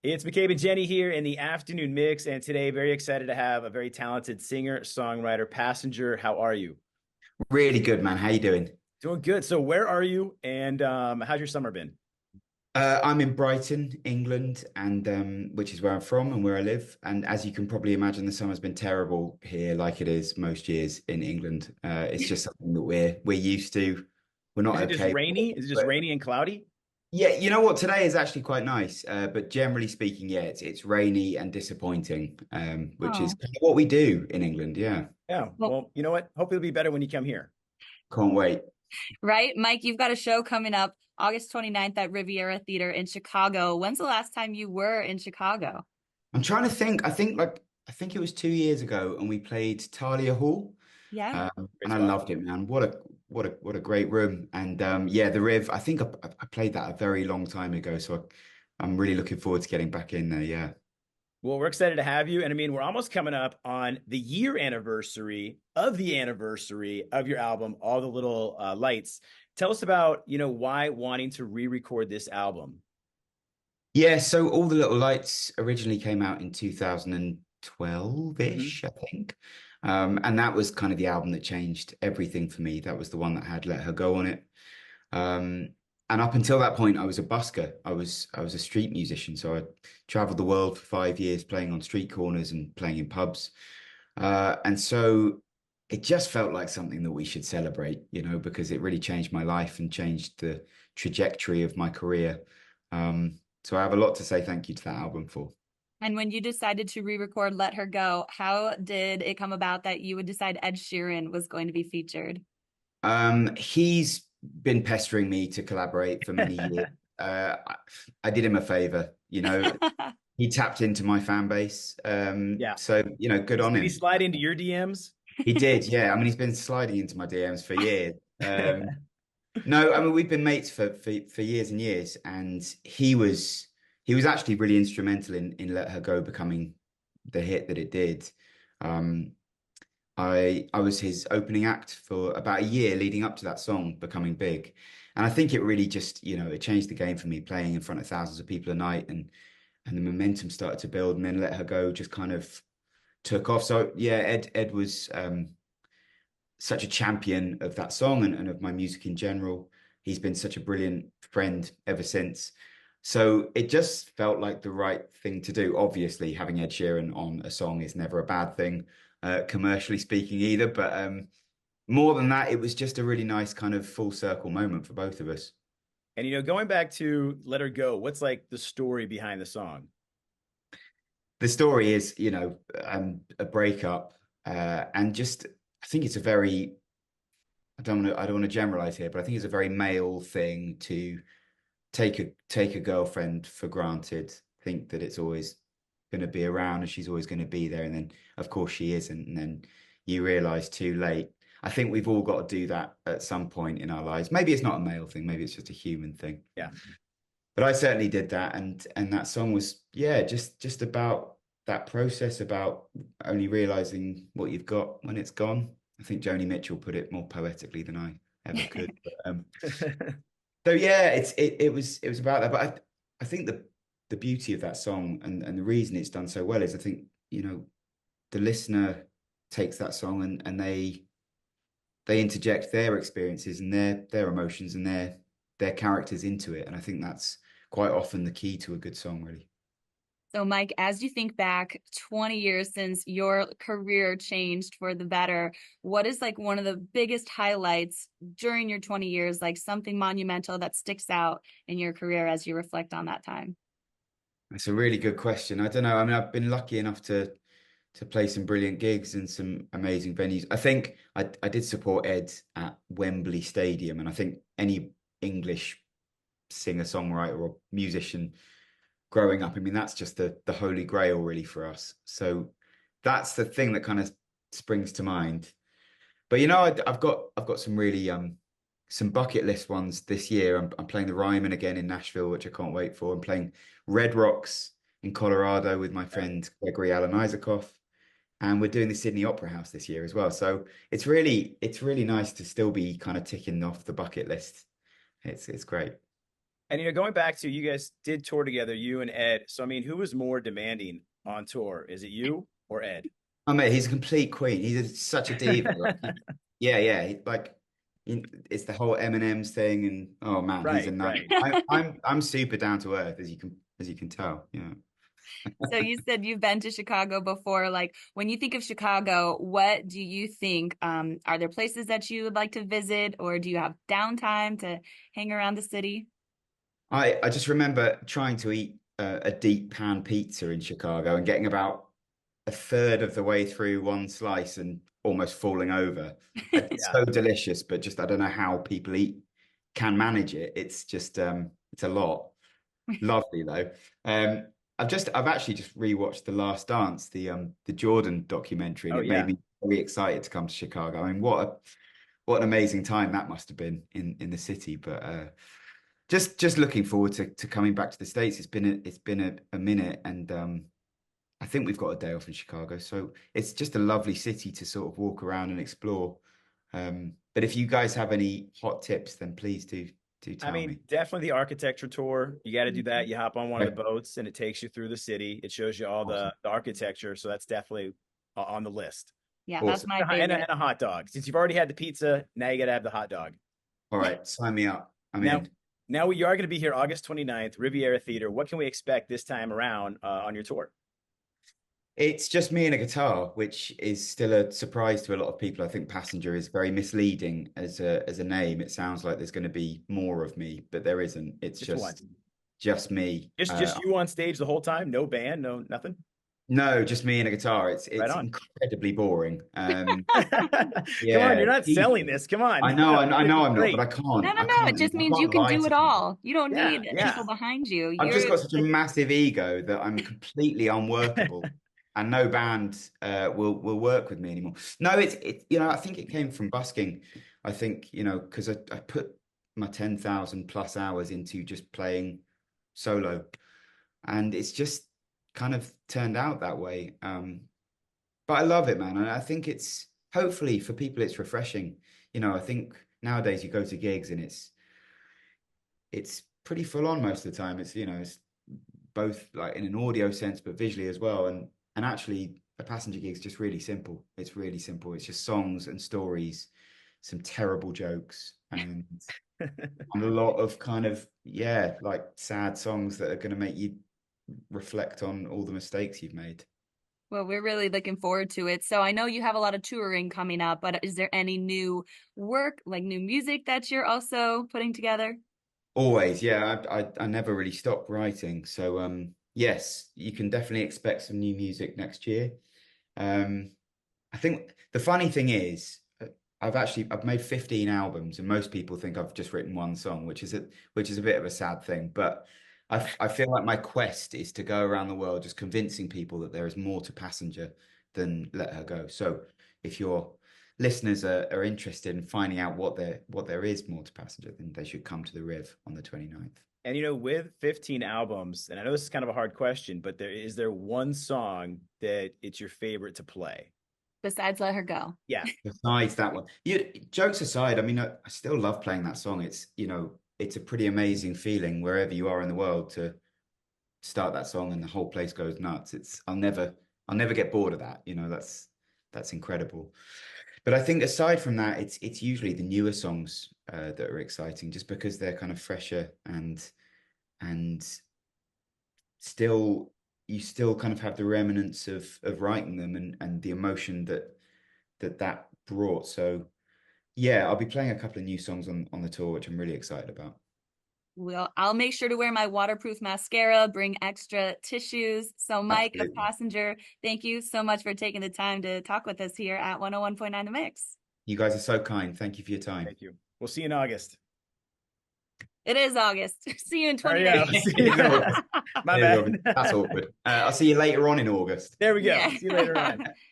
It's McCabe and Jenny here in the afternoon mix, and today very excited to have a very talented singer, songwriter, passenger. How are you? Really good, man. How you doing? Doing good. So where are you, and how's your summer been? I'm in Brighton, England, and which is where I'm from and where I live. And as you can probably imagine, the summer's been terrible here, like it is most years in England. It's just something that we're used to. We're Is not it just okay. rainy? Is it just But rainy and cloudy? yeah, you know what? Today is actually quite nice. But generally speaking, yeah, it's rainy and disappointing, which is Oh, kind of what we do in England. Yeah, Yeah. well, Well, you know what? Hopefully it'll be better when you come here. can't wait. right. Mike, you've got a show coming up August 29th at Riviera Theatre in Chicago. When's the last time you were in Chicago? I'm trying to think. I think it was 2 years ago, and we played Talia Hall. Yeah. Great And I spot. loved it, man. What a great room. And yeah, the Riv. I think I played that a very long time ago, so I'm really looking forward to getting back in there. Yeah. Well, we're excited to have you, and I mean, we're almost coming up on the year anniversary of your album, All the Little Lights. Tell us about, why wanting to re-record this album. Yeah. So all the little lights originally came out in Hmm. 2012-ish, I think. And that was kind of the album that changed everything for me. That was the one that had Let Her Go on it. Um, and up until that point, I was a busker. I was a street musician, so I traveled the world for 5 years playing on street corners and playing in pubs. And so it just felt like something that we should celebrate, because it really changed my life and changed the trajectory of my career. So I have a lot to say thank you to that album for. And when you decided to re-record Let Her Go, how did it come about that you would decide Ed Sheeran was going to be featured? He's been pestering me to collaborate for many years. I did him a favor, he tapped into my fan base. Yeah. So, good on Did he him. slide into your DMs? He did, yeah. I mean, he's been sliding into my DMs for years. No, I mean we've been mates for years and years, and he was actually really instrumental in Let Her Go becoming the hit that it did. Um, I was his opening act for about a year leading up to that song becoming big. And I think it really just, it changed the game for me playing in front of thousands of people a night and the momentum started to build and then Let Her Go just kind of took off. So yeah, Ed was such a champion of that song and of my music in general. He's been such a brilliant friend ever since. So it just felt like the right thing to do. Obviously, having Ed Sheeran on a song is never a bad thing, commercially speaking either. But more than that, it was just a really nice kind of full circle moment for both of us. And going back to Let Her Go, what's like the story behind the song? The story is, a breakup, and just I think it's a very I don't want to generalize here, but I think it's a very male thing to take a girlfriend for granted, think that it's always going to be around and she's always going to be there, and then of course she isn't, and then you realize too late. I think we've all got to do that at some point in our lives. Maybe it's not a male thing, maybe it's just a human thing. Yeah. But I certainly did that, and that song was, yeah, just about that process, about only realizing what you've got when it's gone. I think Joni Mitchell put it more poetically than I ever could. But, so yeah, it was about that. But I think the beauty of that song and the reason it's done so well is I think, the listener takes that song and they interject their experiences and their emotions and their characters into it. And I think that's quite often the key to a good song, really. So, Mike, as you think back 20 years since your career changed for the better, what is like one of the biggest highlights during your 20 years, like something monumental that sticks out in your career as you reflect on that time? It's a really good question. I don't know. I mean, I've been lucky enough to play some brilliant gigs in some amazing venues. I think I did support Ed at Wembley Stadium, and I think any English singer-songwriter or musician growing up, I mean, that's just the holy grail really for us. So that's the thing that kind of springs to mind. But I've got some really some bucket list ones this year. I'm playing the Ryman again in Nashville, which I can't wait for. I'm playing Red Rocks in Colorado with my friend Gregory Alan Isaacoff, and we're doing the Sydney Opera House this year as well. So it's really nice to still be kind of ticking off the bucket list. It's great. And going back to, you guys did tour together, you and Ed. So I mean, who was more demanding on tour? Is it you or Ed? Oh mate, he's a complete queen. Such a diva. Yeah. It's the whole M&M's thing, and oh man, he's a Right, nut. right. I'm super down to earth, as you can tell. Yeah. So you said you've been to Chicago before. Like when you think of Chicago, what do you think? Are there places that you would like to visit, or do you have downtime to hang around the city? I just remember trying to eat a deep pan pizza in Chicago and getting about a third of the way through one slice and almost falling over. It's Yeah. so delicious, but just I don't know how people can manage it. It's just it's a lot. Lovely though. I've actually just rewatched The Last Dance, the Jordan documentary, and Oh it made yeah. me very excited to come to Chicago. I mean, what an amazing time that must have been in the city. But just looking forward to coming back to the States. It's been a minute, and I think we've got a day off in Chicago, so it's just a lovely city to sort of walk around and explore. But if you guys have any hot tips, then please do I tell mean, me. definitely the architecture tour. You got to do that. Mhm. You hop on one of Okay, the boats and it takes you through the city. It shows you all awesome, the architecture. So that's definitely on the list. Yeah, that's awesome. my And favorite. a hot dog. Since you've already had the pizza, now you got to have the hot dog. All right, sign me up. I'm Now, in. now you are going to be here August 29th, Riviera Theatre. What can we expect this time around on your tour? It's just me and a guitar, which is still a surprise to a lot of people. I think Passenger is very misleading as a name. It sounds like there's going to be more of me, but there isn't. It's Just one. just me. Just you on stage the whole time? No band, no nothing? No, just me and a guitar. It's Right it's on. incredibly boring. Come on, you're Yeah, not selling Jesus. this. Come on. I know, I It's know I'm not, but great. I No, can't. no, I no. It can't. You just means you can't can lie do to it me. all. You don't Yeah, need yeah. people behind you. I've just You're got such a the massive ego that I'm completely unworkable, and no band will work with me anymore. No, I think it came from busking. I think because I put my 10,000 plus hours into just playing solo, and it's just kind of turned out that way. But I love it, man, and I think it's hopefully for people it's refreshing. I think nowadays you go to gigs and it's pretty full on most of the time. It's both like in an audio sense, but visually as well. And actually, a passenger gig is just really simple. It's really simple. It's just songs and stories, some terrible jokes, and a lot of kind of like sad songs that are going to make you reflect on all the mistakes you've made. Well, we're really looking forward to it. So I know you have a lot of touring coming up, but is there any new work, like new music that you're also putting together? Always, yeah. I never really stopped writing. So yes, you can definitely expect some new music next year. Um, I think the funny thing is, I've made 15 albums, and most people think I've just written one song, which is a bit of a sad thing. But I feel like my quest is to go around the world just convincing people that there is more to Passenger than Let Her Go. So if your listeners are interested in finding out what there is more to Passenger, then they should come to the Riv on the 29th. And with 15 albums, and I know this is kind of a hard question, but is there one song that it's your favorite to play? Besides Let Her Go. Yeah. Besides that one, jokes aside, I mean, I still love playing that song. It's a pretty amazing feeling wherever you are in the world to start that song and the whole place goes nuts. I'll never get bored of that. That's incredible. But I think aside from that, it's usually the newer songs that are exciting, just because they're kind of fresher and still you still kind of have the remnants of writing them and the emotion that brought. So yeah, I'll be playing a couple of new songs on the tour, which I'm really excited about. Well, I'll make sure to wear my waterproof mascara, bring extra tissues. So, Mike of Absolutely. Passenger, thank you so much for taking the time to talk with us here at 101.9 The Mix. You guys are so kind. Thank you for your time. Thank you. We'll see you in August. It is August. See you in There 20 you go. days. See you. My bad. That's awkward. I'll see you later on in August. There we go. Yeah. See you later on.